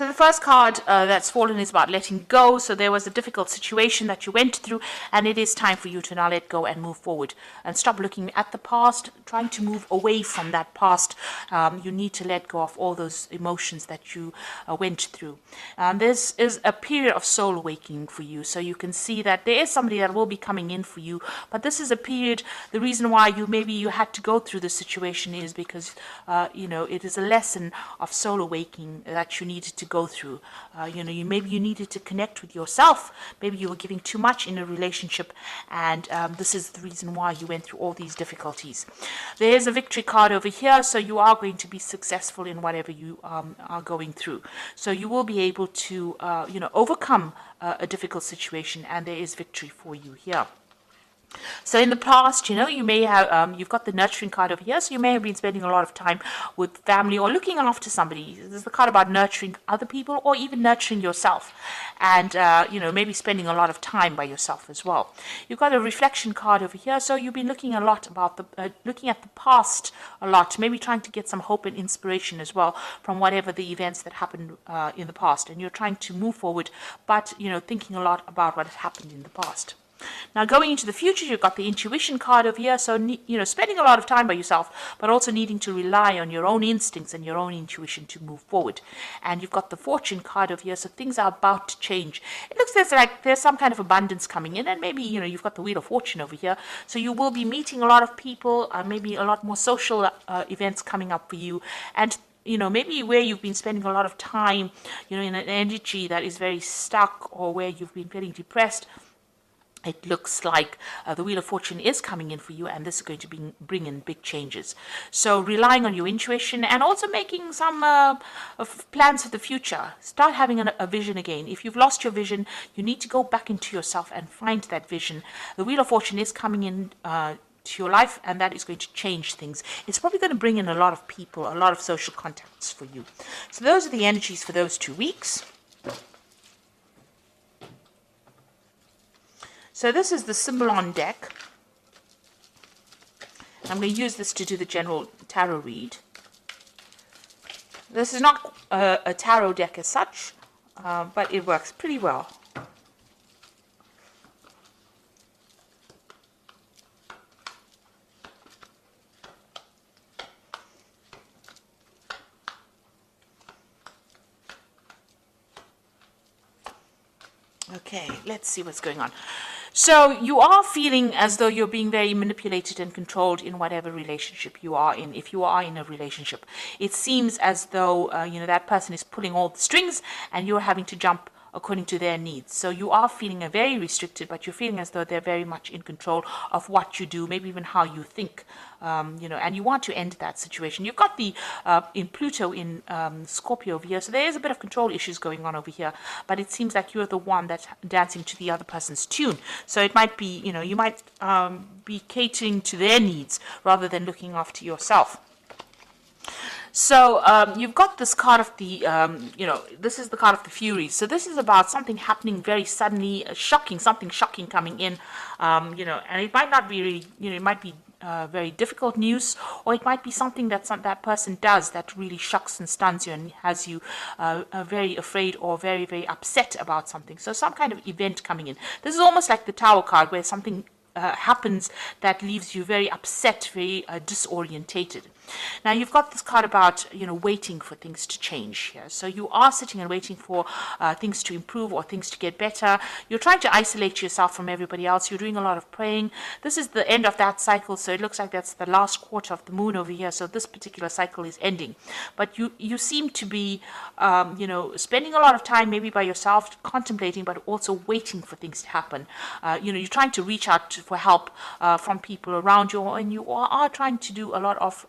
So the first card that's fallen is about letting go. So there was a difficult situation that you went through, and it is time for you to now let go and move forward and stop looking at the past, trying to move away from that past. You need to let go of all those emotions that you went through. This is a period of soul awakening for you. So you can see that there is somebody that will be coming in for you, but this is a period. The reason why you had to go through this situation is because it is a lesson of soul awakening that you needed to go through. Maybe you needed to connect with yourself. Maybe you were giving too much in a relationship, and this is the reason why you went through all these difficulties. There is a victory card over here, so you are going to be successful in whatever you are going through. So you will be able to overcome a difficult situation, and there is victory for you here. So in the past, you may have, you've got the nurturing card over here, so you may have been spending a lot of time with family or looking after somebody. This is the card about nurturing other people or even nurturing yourself, and, maybe spending a lot of time by yourself as well. You've got a reflection card over here, so you've been looking a lot about looking at the past a lot, maybe trying to get some hope and inspiration as well from whatever the events that happened in the past, and you're trying to move forward, but, thinking a lot about what has happened in the past. Now, going into the future, you've got the intuition card over here. So, spending a lot of time by yourself, but also needing to rely on your own instincts and your own intuition to move forward. And you've got the fortune card over here. So things are about to change. It looks like there's some kind of abundance coming in. And maybe, you've got the wheel of fortune over here. So you will be meeting a lot of people, maybe a lot more social events coming up for you. And maybe where you've been spending a lot of time, in an energy that is very stuck, or where you've been feeling depressed, it looks like the Wheel of Fortune is coming in for you, and this is going to bring in big changes. So relying on your intuition and also making some plans for the future. Start having a vision again. If you've lost your vision, you need to go back into yourself and find that vision. The Wheel of Fortune is coming in to your life, and that is going to change things. It's probably going to bring in a lot of people, a lot of social contacts for you. So those are the energies for those 2 weeks. So this is the Symbolon deck. I'm going to use this to do the general tarot read. This is not a tarot deck as such, but it works pretty well. Okay, let's see what's going on. So you are feeling as though you're being very manipulated and controlled in whatever relationship you are in. If you are in a relationship, it seems as though that person is pulling all the strings, and you're having to jump according to their needs. So you are feeling very restricted, but you're feeling as though they're very much in control of what you do, maybe even how you think, and you want to end that situation. You've got the in Pluto in Scorpio over here, so there is a bit of control issues going on over here, but it seems like you're the one that's dancing to the other person's tune. So it might be, you might be catering to their needs rather than looking after yourself. So you've got this card of the, this is the card of the Furies. So this is about something happening very suddenly, something shocking coming in, and it might not be really, it might be very difficult news, or it might be something that that person does that really shocks and stuns you and has you very afraid or very, very upset about something. So some kind of event coming in. This is almost like the Tower card, where something happens that leaves you very upset, very disorientated. Now you've got this card about waiting for things to change here. So you are sitting and waiting for things to improve or things to get better. You're trying to isolate yourself from everybody else. You're doing a lot of praying. This is the end of that cycle, so it looks like that's the last quarter of the moon over here. So this particular cycle is ending, but you seem to be spending a lot of time maybe by yourself contemplating, but also waiting for things to happen. You're trying to reach out for help from people around you, and you are trying to do a lot of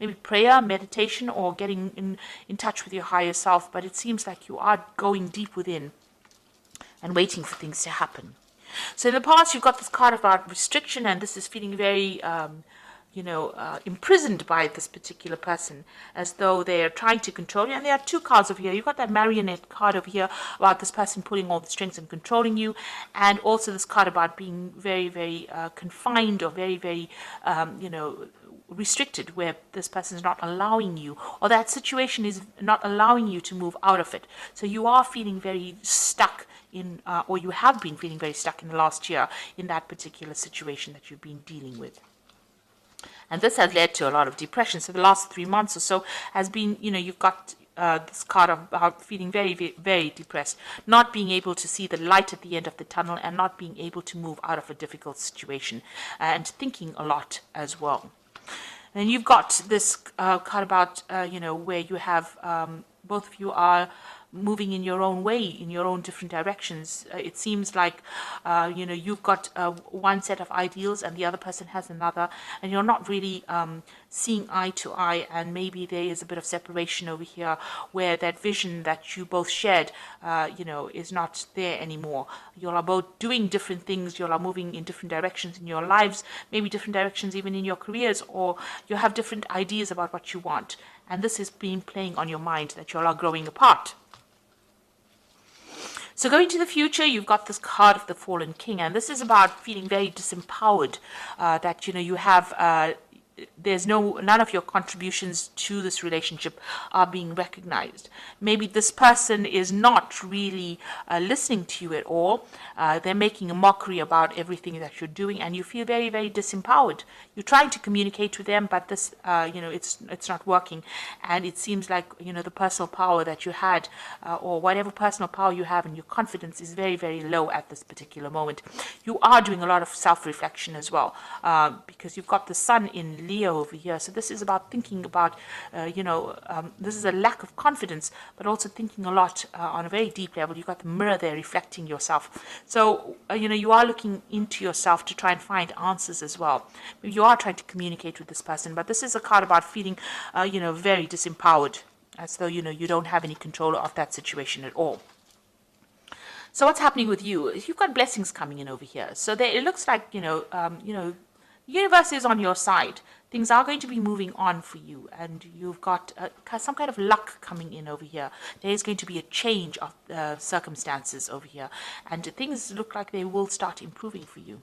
maybe prayer, meditation, or getting in touch with your higher self, but it seems like you are going deep within and waiting for things to happen. So in the past, you've got this card about restriction, and this is feeling very imprisoned by this particular person, as though they're trying to control you. And there are 2 cards over here. You've got that marionette card over here about this person pulling all the strings and controlling you, and also this card about being very, very confined, or very, very, restricted, where this person is not allowing you, or that situation is not allowing you to move out of it. So you are feeling very stuck in, or you have been feeling very stuck in the last year in that particular situation that you've been dealing with. And this has led to a lot of depression. So the last 3 months or so has been, you've got this card about feeling very, very, very depressed, not being able to see the light at the end of the tunnel, and not being able to move out of a difficult situation, and thinking a lot as well. And you've got this card about, where you have, both of you are moving in your own way, in your own different directions. It seems like, you've got one set of ideals and the other person has another, and you're not really seeing eye to eye, and maybe there is a bit of separation over here where that vision that you both shared, is not there anymore. You are both doing different things, you are moving in different directions in your lives, maybe different directions even in your careers, or you have different ideas about what you want. And this has been playing on your mind, that you all are growing apart. So going to the future, you've got this card of the Fallen King, and this is about feeling very disempowered, that, you have, there's none of your contributions to this relationship are being recognized. Maybe this person is not really listening to you at all. They're making a mockery about everything that you're doing, and you feel very, very disempowered. You're trying to communicate with them, but this, it's not working. And it seems like, the personal power that you had, or whatever personal power you have, and your confidence is very, very low at this particular moment. You are doing a lot of self-reflection as well, because you've got the sun in Leo over here. So this is about thinking about, this is a lack of confidence, but also thinking a lot on a very deep level. You've got the mirror there reflecting yourself. So, you are looking into yourself to try and find answers as well. Maybe you are trying to communicate with this person, but this is a card about feeling, very disempowered, as though, you don't have any control of that situation at all. So what's happening with you? You've got blessings coming in over here. So there, it looks like, the universe is on your side. Things are going to be moving on for you, and you've got some kind of luck coming in over here. There is going to be a change of circumstances over here, and things look like they will start improving for you.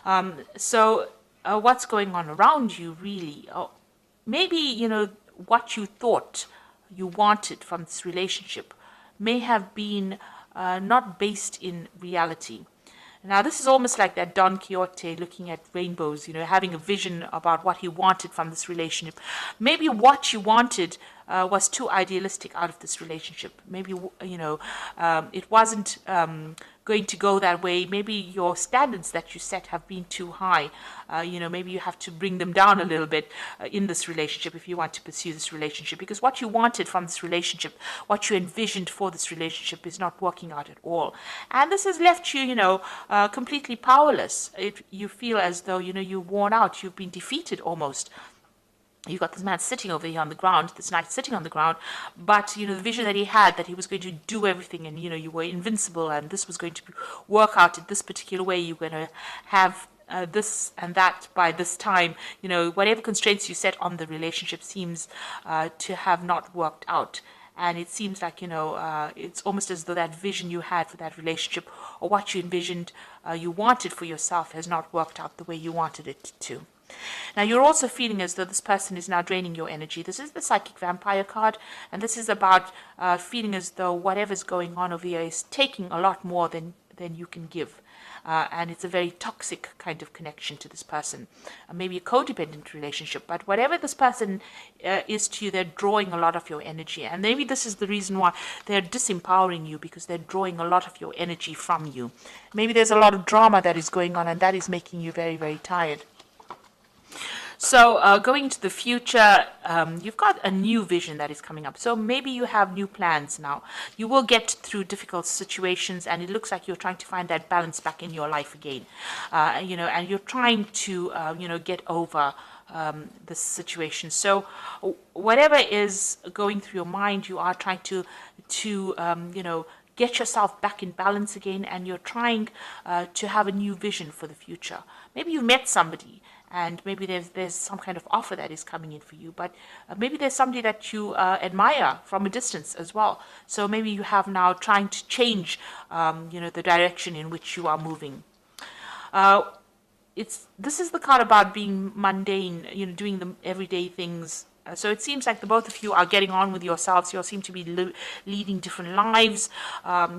What's going on around you, really? Maybe, what you thought you wanted from this relationship may have been not based in reality. Now, this is almost like that Don Quixote looking at rainbows, having a vision about what he wanted from this relationship. Maybe what you wanted was too idealistic out of this relationship. Maybe, it wasn't going to go that way. Maybe your standards that you set have been too high. Maybe you have to bring them down a little bit in this relationship if you want to pursue this relationship, because what you wanted from this relationship, what you envisioned for this relationship, is not working out at all. And this has left you, completely powerless. You feel as though, you're worn out, you've been defeated almost. You've got this man sitting over here on the ground, this knight sitting on the ground, but, the vision that he had, that he was going to do everything, and, you were invincible, and this was going to work out in this particular way. You're going to have this and that by this time. Whatever constraints you set on the relationship seems to have not worked out. And it seems like, it's almost as though that vision you had for that relationship, or what you envisioned you wanted for yourself, has not worked out the way you wanted it to. Now, you're also feeling as though this person is now draining your energy. This is the Psychic Vampire card, and this is about feeling as though whatever's going on over here is taking a lot more than you can give. And it's a very toxic kind of connection to this person. Maybe a codependent relationship, but whatever this person is to you, they're drawing a lot of your energy. And maybe this is the reason why they're disempowering you, because they're drawing a lot of your energy from you. Maybe there's a lot of drama that is going on, and that is making you very, very tired. So going into the future, you've got a new vision that is coming up. So maybe you have new plans now. You will get through difficult situations, and it looks like you're trying to find that balance back in your life again. And you're trying to, get over this situation. So whatever is going through your mind, you are trying to get yourself back in balance again, and you're trying to have a new vision for the future. Maybe you met somebody, and maybe there's some kind of offer that is coming in for you, but maybe there's somebody that you admire from a distance as well. So maybe you have now trying to change, the direction in which you are moving. this is the card about being mundane, doing the everyday things. So it seems like the both of you are getting on with yourselves. You seem to be leading different lives.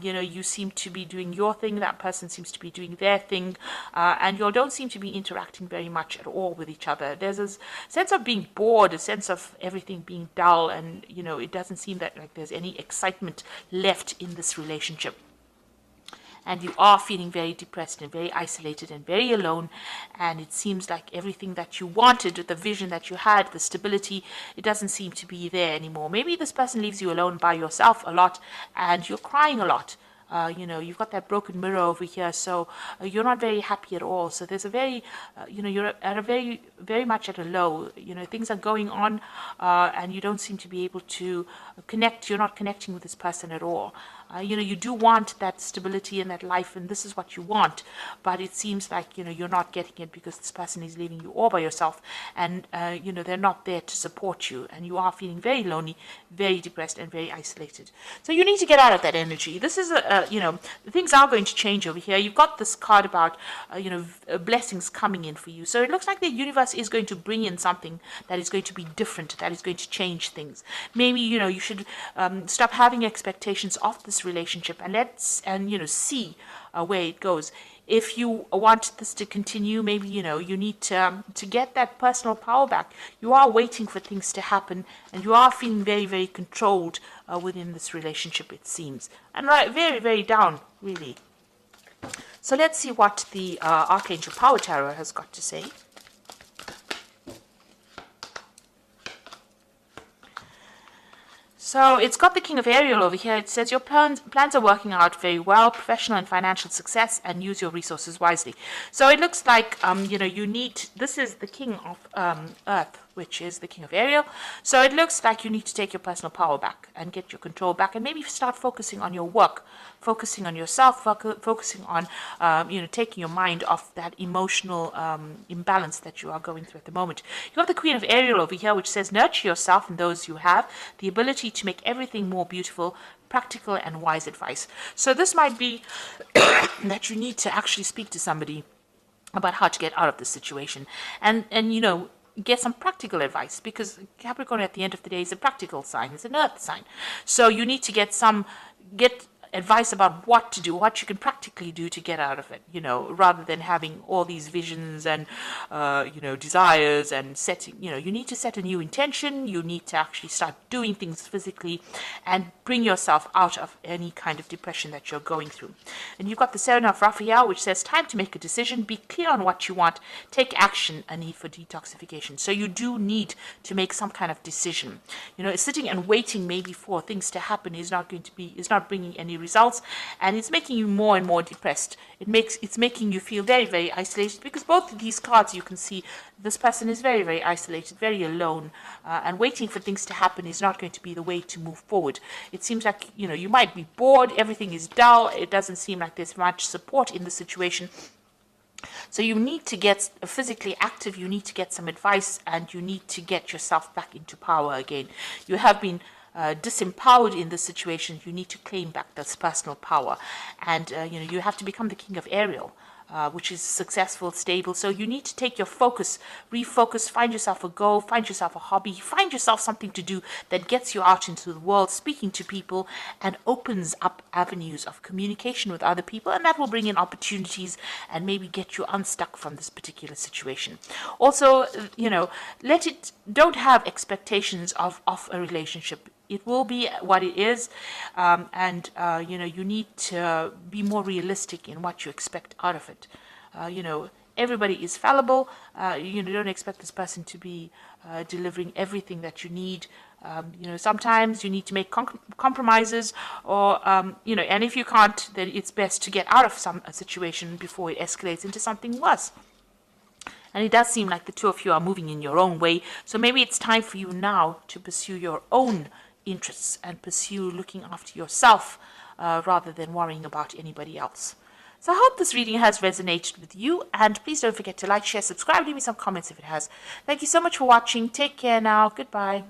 You seem to be doing your thing. That person seems to be doing their thing. And you don't seem to be interacting very much at all with each other. There's a sense of being bored, a sense of everything being dull. And, it doesn't seem that like there's any excitement left in this relationship. And you are feeling very depressed and very isolated and very alone. And it seems like everything that you wanted, the vision that you had, the stability, it doesn't seem to be there anymore. Maybe this person leaves you alone by yourself a lot and you're crying a lot. You've got that broken mirror over here, so you're not very happy at all. So there's a very, you're at a very, very much at a low. Things are going on, and you don't seem to be able to connect. You're not connecting with this person at all. You do want that stability in that life, and this is what you want, but it seems like, you're not getting it because this person is leaving you all by yourself, and, they're not there to support you, and you are feeling very lonely, very depressed, and very isolated. So you need to get out of that energy. This is, things are going to change over here. You've got this card about, blessings coming in for you. So it looks like the universe is going to bring in something that is going to be different, that is going to change things. Maybe, you should stop having expectations of this relationship and see where it goes. If you want this to continue, maybe you need to get that personal power back. You are waiting for things to happen, and you are feeling very, very controlled within this relationship, it seems, and very, very down, really. So let's see what the Archangel Power Tarot has got to say. So it's got the King of Ariel over here. It says your plans are working out very well, professional and financial success, and use your resources wisely. So it looks like, you need, this is the King of Earth, which is the King of Ariel. So it looks like you need to take your personal power back and get your control back, and maybe start focusing on your work, focusing on yourself, focusing on, taking your mind off that emotional imbalance that you are going through at the moment. You have the Queen of Ariel over here, which says nurture yourself and those you have, the ability to make everything more beautiful, practical and wise advice. So this might be that you need to actually speak to somebody about how to get out of this situation, and get some practical advice, because Capricorn at the end of the day is a practical sign, it's an earth sign. So you need to get advice about what to do, what you can practically do to get out of it, rather than having all these visions and, desires and setting, you need to set a new intention. You need to actually start doing things physically and bring yourself out of any kind of depression that you're going through. And you've got the Seven of Raphael, which says time to make a decision, be clear on what you want, take action, a need for detoxification. So you do need to make some kind of decision. Sitting and waiting maybe for things to happen is not bringing any results, and it's making you more and more depressed. It's making you feel very, very isolated, because both of these cards, you can see this person is very, very isolated, very alone, and waiting for things to happen is not going to be the way to move forward. It seems like you might be bored, everything is dull, it doesn't seem like there's much support in the situation. So you need to get physically active, you need to get some advice, and you need to get yourself back into power again. You have been disempowered in this situation. You need to claim back this personal power, and you have to become the King of Ariel, which is successful, stable. So you need to take your focus, refocus, find yourself a goal, find yourself a hobby, find yourself something to do that gets you out into the world, speaking to people, and opens up avenues of communication with other people, and that will bring in opportunities and maybe get you unstuck from this particular situation. Also, don't have expectations of a relationship. It will be what it is, and you need to be more realistic in what you expect out of it. Everybody is fallible. Don't expect this person to be delivering everything that you need. Sometimes you need to make compromises, or and if you can't, then it's best to get out of a situation before it escalates into something worse. And it does seem like the two of you are moving in your own way. So maybe it's time for you now to pursue your own interests and pursue looking after yourself rather than worrying about anybody else. So I hope this reading has resonated with you, and please don't forget to like, share, subscribe, leave me some comments if it has. Thank you so much for watching. Take care now. Goodbye.